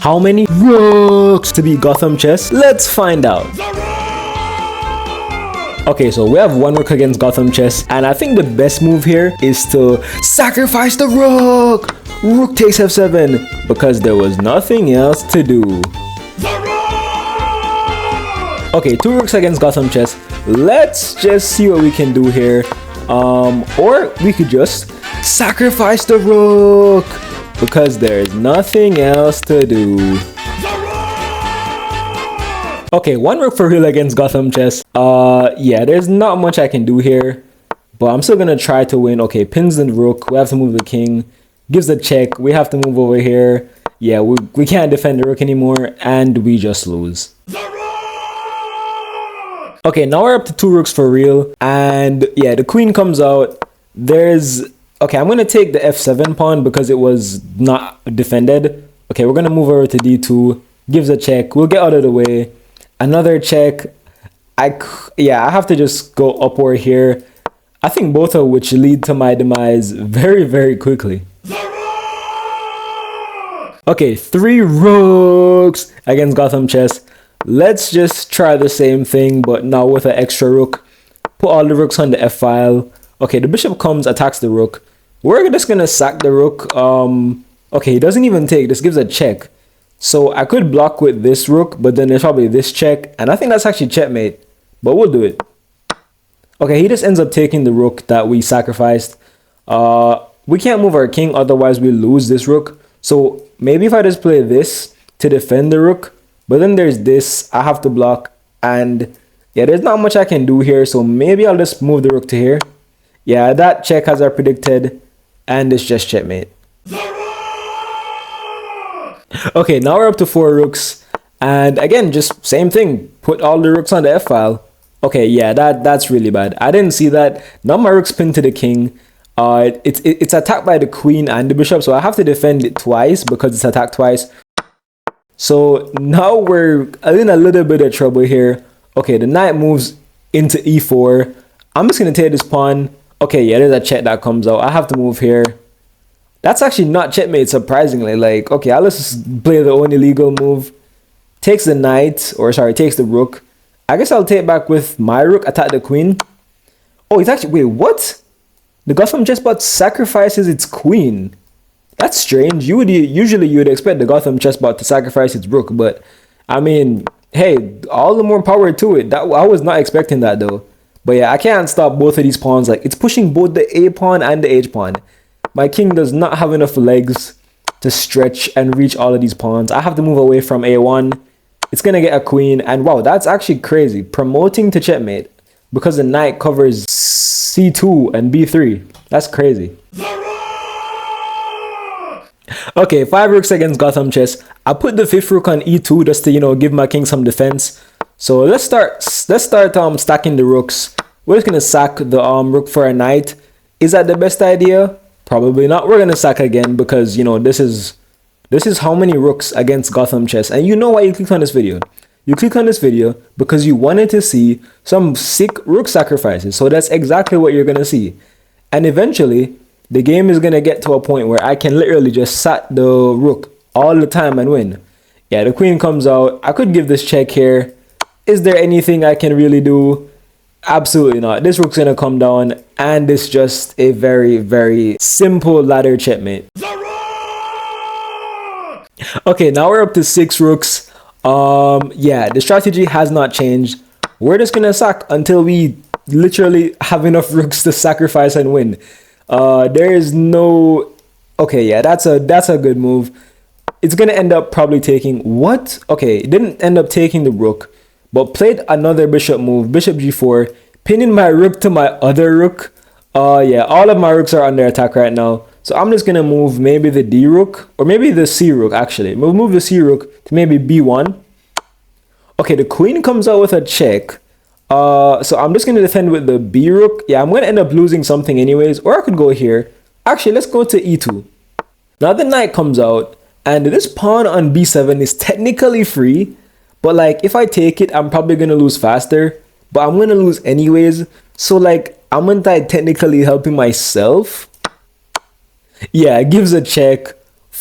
How many rooks to beat Gotham Chess? Let's find out. Okay, so we have one rook against Gotham Chess, and I think the best move here is to sacrifice the rook. Rook takes f7 because there was nothing else to do. Okay, two rooks against Gotham Chess. Let's just see what we can do here. Or we could just sacrifice the rook because there's nothing else to do. Okay, one rook for real against Gotham Chess. Yeah, there's not much I can do here, but I'm still gonna try to win. Okay, pins the rook. We have to move the king. Gives a check. We have to move over here. Yeah, we can't defend the rook anymore, and we just lose. Okay, now we're up to two rooks for real, and yeah, the queen comes out. Okay, I'm gonna take the f7 pawn because it was not defended. Okay, we're gonna move over to d2. Gives a check. We'll get out of the way. Another check. I have to just go upward here. I think both of which lead to my demise very, very quickly. Okay, three rooks against Gotham Chess. Let's just try the same thing, but now with an extra rook. Put all the rooks on the f file. Okay, the bishop comes, attacks the rook. We're just gonna sack the rook. Okay, he doesn't even take. This gives a check. So I could block with this rook, but then there's probably this check, and I think that's actually checkmate, but we'll do it. Okay, he just ends up taking the rook that we sacrificed. We can't move our king, otherwise we lose this rook. So maybe if I just play this to defend the rook, but then there's this, I have to block, and yeah, there's not much I can do here, so maybe I'll just move the rook to here. Yeah, that check as I predicted, and it's just checkmate. Okay, now we're up to four rooks, and again, just same thing. Put all the rooks on the f file. Okay, yeah, that's really bad. I didn't see that. Now my rook's pinned to the king. It's attacked by the queen and the bishop, so I have to defend it twice because it's attacked twice. So now we're in a little bit of trouble here. Okay, the knight moves into e4. I'm just gonna take this pawn. Okay, yeah, there's a check that comes out. I have to move here. That's actually not checkmate, surprisingly. Like, okay, let's just play the only legal move. Takes the knight, or sorry, takes the rook. I guess I'll take back with my rook, attack the queen. Oh, it's actually, wait, what? The Gotham Chess bot sacrifices its queen. That's strange. Usually you would expect the Gotham Chess bot to sacrifice its rook, but I mean, hey, all the more power to it. I was not expecting that though. But yeah, I can't stop both of these pawns. Like, it's pushing both the A pawn and the H pawn. My king does not have enough legs to stretch and reach all of these pawns. I have to move away from A1. It's gonna get a queen, and wow, that's actually crazy. Promoting to checkmate because the knight covers C2 and B3. That's crazy. Okay, five rooks against Gotham Chess. I put the fifth rook on E2 just to, you know, give my king some defense. So let's start stacking the rooks. We're just gonna sack the rook for a knight. Is that the best idea? Probably not. We're gonna sack again because, you know, this is how many rooks against Gotham Chess. And you know why you clicked on this video. You clicked on this video because you wanted to see some sick rook sacrifices. So that's exactly what you're gonna see. And eventually, the game is gonna get to a point where I can literally just sack the rook all the time and win. Yeah, the queen comes out. I could give this check here. Is there anything I can really do? Absolutely not. This rook's gonna come down, and it's just a very, very simple ladder checkmate. Okay, now we're up to six rooks. Yeah, the strategy has not changed. We're just gonna sack until we literally have enough rooks to sacrifice and win. There is no... Okay, yeah, that's a good move. It's gonna end up probably taking... What? Okay, it didn't end up taking the rook, but played another bishop move, bishop g4, pinning my rook to my other rook. Yeah, all of my rooks are under attack right now. So I'm just gonna move maybe the D rook, or maybe the C rook actually. We'll move the C rook to maybe B1. Okay, the queen comes out with a check. So I'm just gonna defend with the B rook. Yeah, I'm gonna end up losing something anyways, or I could go here. Actually, let's go to E2. Now the knight comes out, and this pawn on B7 is technically free. But like, if I take it, I'm probably gonna lose faster, but I'm gonna lose anyways. So like, I'm technically helping myself. Yeah, it gives a check.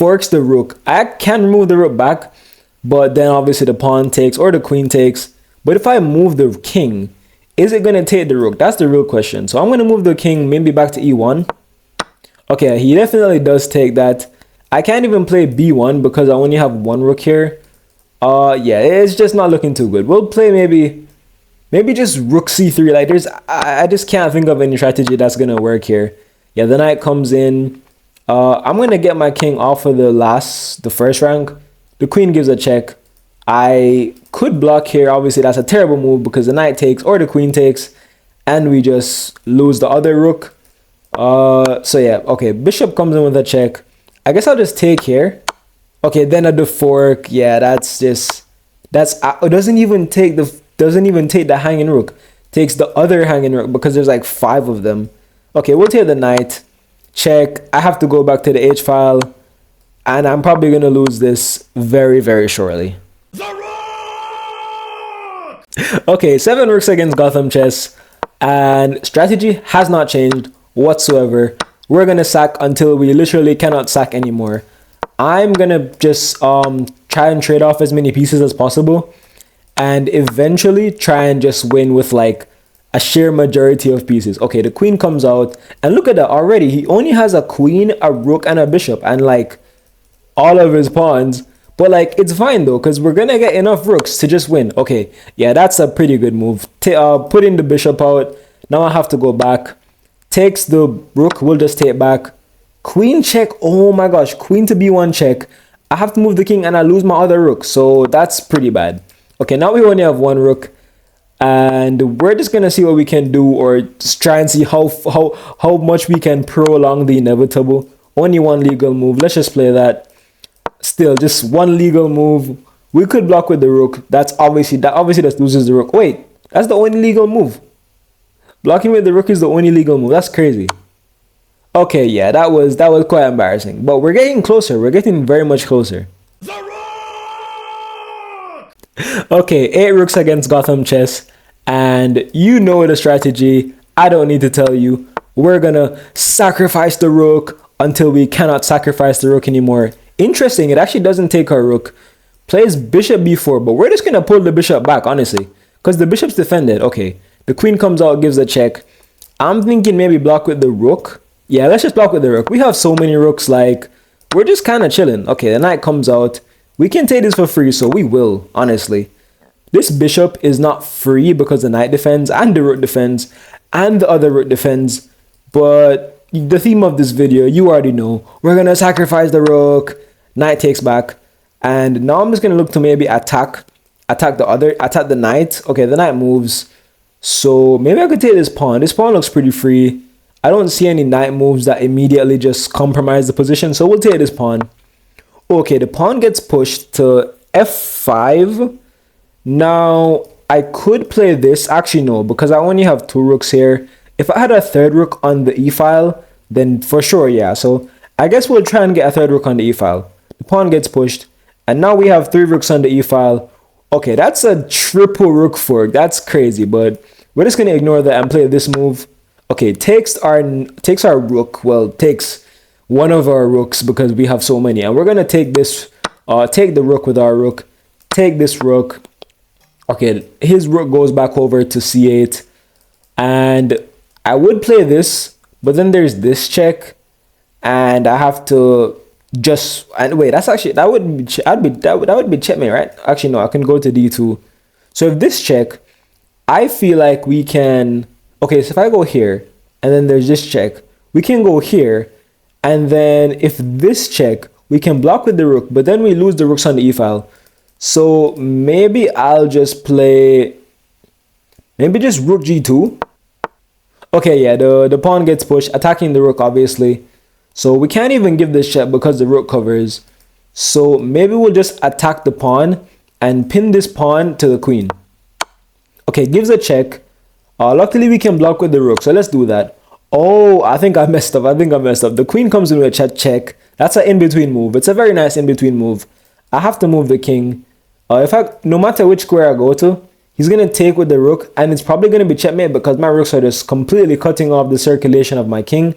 forks the rook. I can remove the rook back, but then obviously the pawn takes or the queen takes. But if I move the king, is it going to take the rook? That's the real question. So I'm going to move the king maybe back to e1. Okay, he definitely does take that. I can't even play b1 because I only have one rook here. Yeah, it's just not looking too good. We'll play maybe just rook c3. Like I just can't think of any strategy that's going to work here. Yeah, the knight comes in. I'm going to get my king off of the first rank. The queen gives a check. I could block here. Obviously, that's a terrible move because the knight takes or the queen takes, and we just lose the other rook. So yeah, okay. Bishop comes in with a check. I guess I'll just take here. Okay, then at the fork, yeah, it doesn't even take the hanging rook. Takes the other hanging rook because there's like 5 of them. Okay, we'll take the knight. Check. I have to go back to the H file, and I'm probably gonna lose this very, very shortly. Okay, 7 rooks against GothamChess, and strategy has not changed whatsoever. We're gonna sack until we literally cannot sack anymore. I'm gonna just try and trade off as many pieces as possible, and eventually try and just win with like a sheer majority of pieces. Okay, the queen comes out, and look at that already. He only has a queen, a rook, and a bishop, and like all of his pawns. But like it's fine though, because we're gonna get enough rooks to just win. Okay, yeah, that's a pretty good move. Putting the bishop out. Now I have to go back. Takes the rook. We'll just take back. Queen check. Oh my gosh, queen to b1 check. I have to move the king, and I lose my other rook. So that's pretty bad. Okay, now we only have 1 rook. And we're just gonna see what we can do, or just try and see how much we can prolong the inevitable. Only 1 legal move. Let's just play that. Still, just 1 legal move. We could block with the rook. That obviously just loses the rook. Wait, that's the only legal move. Blocking with the rook is the only legal move. That's crazy. Okay, yeah, that was quite embarrassing. But we're getting closer. We're getting very much closer. Okay, 8 rooks against GothamChess, and you know the strategy. I don't need to tell you. We're gonna sacrifice the rook until we cannot sacrifice the rook anymore. Interesting, it actually doesn't take our rook. Plays bishop b4, but we're just gonna pull the bishop back, honestly, because the bishop's defended. Okay, the queen comes out, gives a check. I'm thinking maybe block with the rook. Yeah, let's just block with the rook. We have so many rooks, like we're just kind of chilling. Okay, the knight comes out. We can take this for free, so we will, honestly. This bishop is not free because the knight defends, and the rook defends, and the other rook defends. But the theme of this video, you already know. We're going to sacrifice the rook. Knight takes back. And now I'm just going to look to maybe attack the knight. Okay, the knight moves. So maybe I could take this pawn. This pawn looks pretty free. I don't see any knight moves that immediately just compromise the position. So we'll take this pawn. Okay, the pawn gets pushed to f5. Now, I could play this. Actually, no, because I only have 2 rooks here. If I had a 3rd rook on the e file, then for sure, yeah. So I guess we'll try and get a 3rd rook on the e file. The pawn gets pushed, and now we have 3 rooks on the e file. Okay, that's a triple rook fork. That's crazy, but we're just gonna ignore that and play this move. Okay, takes our rook. Well, takes one of our rooks because we have so many, and we're gonna take this. Take the rook with our rook. Take this rook. Okay, his rook goes back over to c8, and I would play this, but then there's this check, and I have to just and wait. That's actually that would be checkmate, right? Actually, no, I can go to d2. So if this check, I feel like we can. Okay, so if I go here, and then there's this check, we can go here, and then if this check, we can block with the rook, but then we lose the rooks on the e file. So maybe I'll just play, maybe just rook g2. Okay, yeah, the pawn gets pushed, attacking the rook, obviously. So we can't even give this check because the rook covers. So maybe we'll just attack the pawn and pin this pawn to the queen. Okay, gives a check. Luckily, we can block with the rook, so let's do that. Oh, I think I messed up. The queen comes in with a check. That's an in-between move. It's a very nice in-between move. I have to move the king. No matter which square I go to, he's going to take with the rook, and it's probably going to be checkmate because my rooks are just completely cutting off the circulation of my king.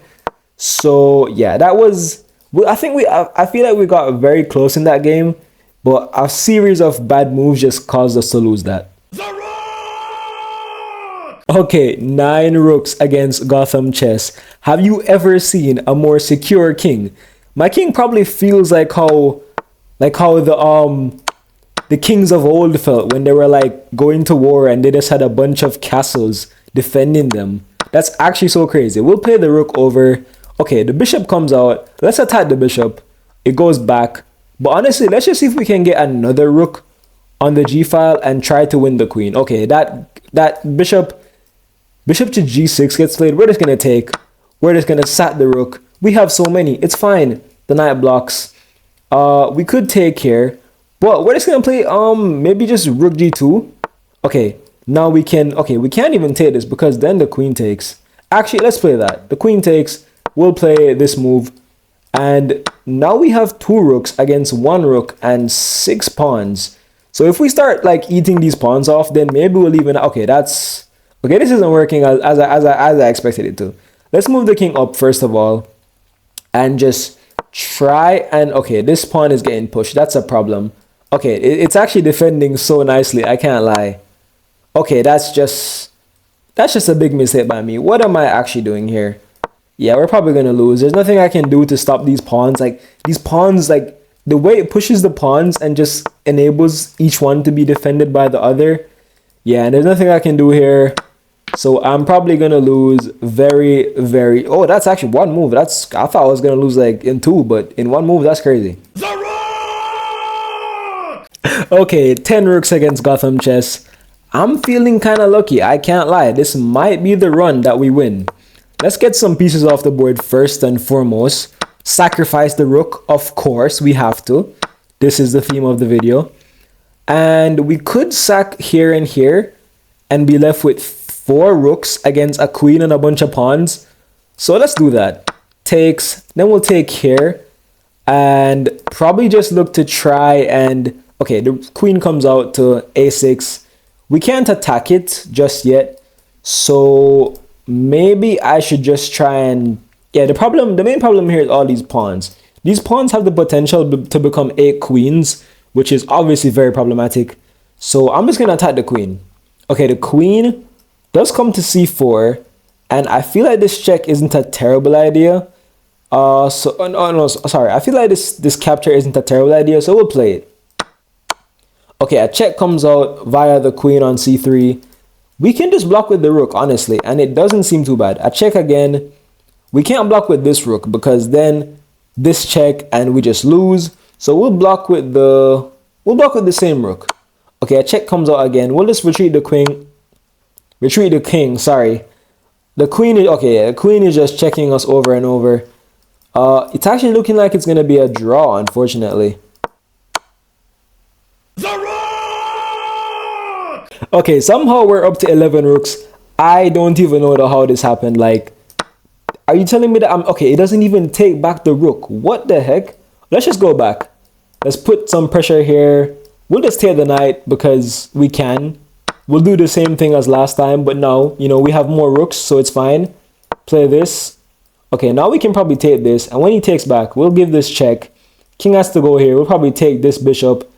So, yeah, that was I think I feel like we got very close in that game, but a series of bad moves just caused us to lose that. Okay, 9 rooks against Gotham Chess. Have you ever seen a more secure king? My king probably feels like how the kings of old felt when they were like going to war and they just had a bunch of castles defending them. That's actually so crazy. We'll play the rook over. Okay, the bishop comes out. Let's attack the bishop. It goes back. But honestly, let's just see if we can get another rook on the g file and try to win the queen. Okay, that bishop to g6 gets played. We're just gonna take. We're just gonna sack the rook. We have so many. It's fine. The knight blocks. We could take here, but we're just gonna play maybe just rook g2. Okay, now we can. Okay, we can't even take this because then the queen takes. Actually, let's play that. The queen takes. We'll play this move, and now we have 2 rooks against 1 rook and 6 pawns. So if we start like eating these pawns off, then maybe we'll even. Okay, that's okay. This isn't working as I expected it to. Let's move the king up first of all, and just try and okay. This pawn is getting pushed. That's a problem. Okay, it's actually defending so nicely. I can't lie. Okay, that's just a big mistake by me. What am I actually doing here? Yeah, we're probably gonna lose. There's nothing I can do to stop these pawns. Like these pawns, like the way it pushes the pawns and just enables each one to be defended by the other. Yeah, and there's nothing I can do here. So I'm probably gonna lose very, very. Oh, that's actually 1 move. I thought I was gonna lose like in 2, but in 1 move, that's crazy. Okay, 10 rooks against Gotham Chess. I'm feeling kind of lucky. I can't lie. This might be the run that we win. Let's get some pieces off the board first and foremost. Sacrifice the rook, of course, we have to. This is the theme of the video. And we could sack here and here and be left with 4 rooks against a queen and a bunch of pawns. So let's do that. Takes, then we'll take here and probably just look to try and... Okay, the queen comes out to a6. We can't attack it just yet. So maybe I should just try and... Yeah, the main problem here is all these pawns. These pawns have the potential to become 8 queens, which is obviously very problematic. So I'm just going to attack the queen. Okay, the queen does come to c4, and I feel like this check isn't a terrible idea. Sorry. I feel like this capture isn't a terrible idea, so we'll play it. Okay, a check comes out via the queen on c3. We can just block with the rook, honestly, and it doesn't seem too bad. A check again. We can't block with this rook because then this check and we just lose. So we'll block with the same rook. Okay, a check comes out again. We'll just retreat the queen. Retreat the king, sorry. The queen is okay, the queen is just checking us over and over. It's actually looking like it's gonna be a draw, unfortunately. Okay, somehow we're up to 11 rooks. I don't even know how this happened. Like, are you telling me that okay, it doesn't even take back the rook. What the heck? Let's just go back. Let's put some pressure here. We'll just take the knight because we can. We'll do the same thing as last time, but now, you know, we have more rooks, so it's fine. Play this. Okay, now we can probably take this, and when he takes back, we'll give this check. King has to go here. We'll probably take this bishop,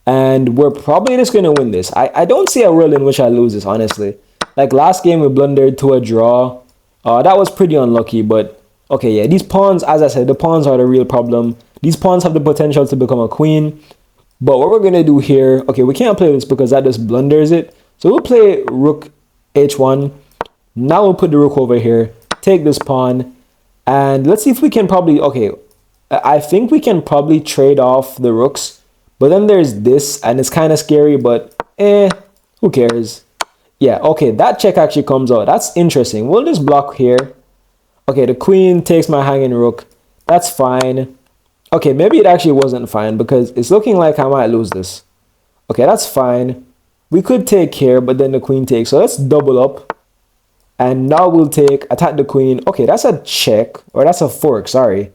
and we're probably just going to win this. I don't see a world in which I lose this, honestly. Like last game, we blundered to a draw. That was pretty unlucky, but okay, yeah. These pawns, as I said, the pawns are the real problem. These pawns have the potential to become a queen. But what we're going to do here, okay, we can't play this because that just blunders it. So we'll play rook h1. Now we'll put the rook over here, take this pawn, and let's see if we can probably, okay, I think we can probably trade off the rooks. But then there's this, and it's kind of scary, but who cares? Yeah, okay, that check actually comes out. That's interesting. We'll just block here. Okay, the queen takes my hanging rook. That's fine. Okay, maybe it actually wasn't fine because it's looking like I might lose this. Okay, that's fine. We could take here, but then the queen takes. So let's double up. And now we'll attack the queen. Okay, that's a check. Or that's a fork, sorry.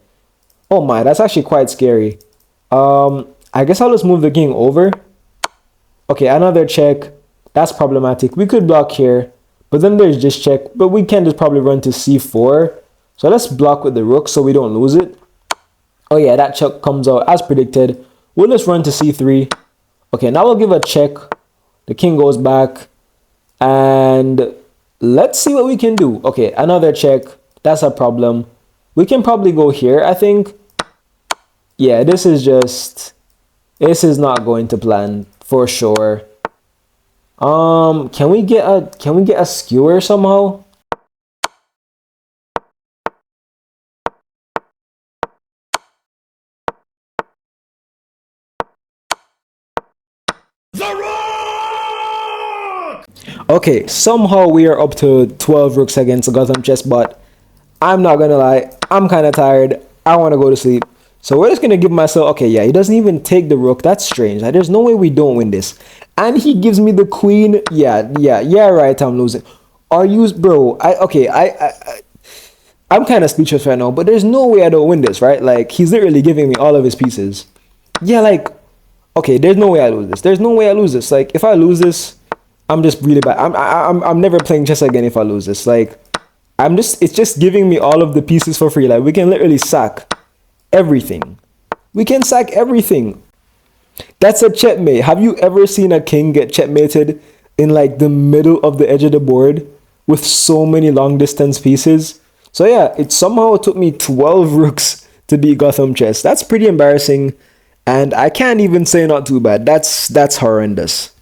Oh my, that's actually quite scary. I guess I'll just move the king over. Okay, another check. That's problematic. We could block here. But then there's this check. But we can just probably run to c4. So let's block with the rook so we don't lose it. Oh yeah, that check comes out as predicted. We'll just run to c3. Okay, now we'll give a check. The king goes back. And let's see what we can do. Okay, another check. That's a problem. We can probably go here, I think. Yeah, this is not going to plan for sure. Can we get a skewer somehow? Okay, somehow we are up to 12 rooks against GothamChess, but I'm not gonna lie, I'm kind of tired. I want to go to sleep. So we're just gonna give myself, okay, yeah, he doesn't even take the rook. That's strange. Like, there's no way we don't win this. And he gives me the queen. Yeah, right, I'm losing. Are you, bro? I'm kind of speechless right now, but there's no way I don't win this, right? Like, he's literally giving me all of his pieces. Yeah, like, okay, there's no way I lose this. There's no way I lose this. Like, if I lose this, I'm just really bad. I'm never playing chess again if I lose this. Like, it's just giving me all of the pieces for free. Like, we can literally sack everything. We can sack everything. That's a checkmate. Have you ever seen a king get checkmated in like the middle of the edge of the board with so many long distance pieces? So yeah, it somehow took me 12 rooks to beat GothamChess. That's pretty embarrassing, and I can't even say not too bad. That's horrendous.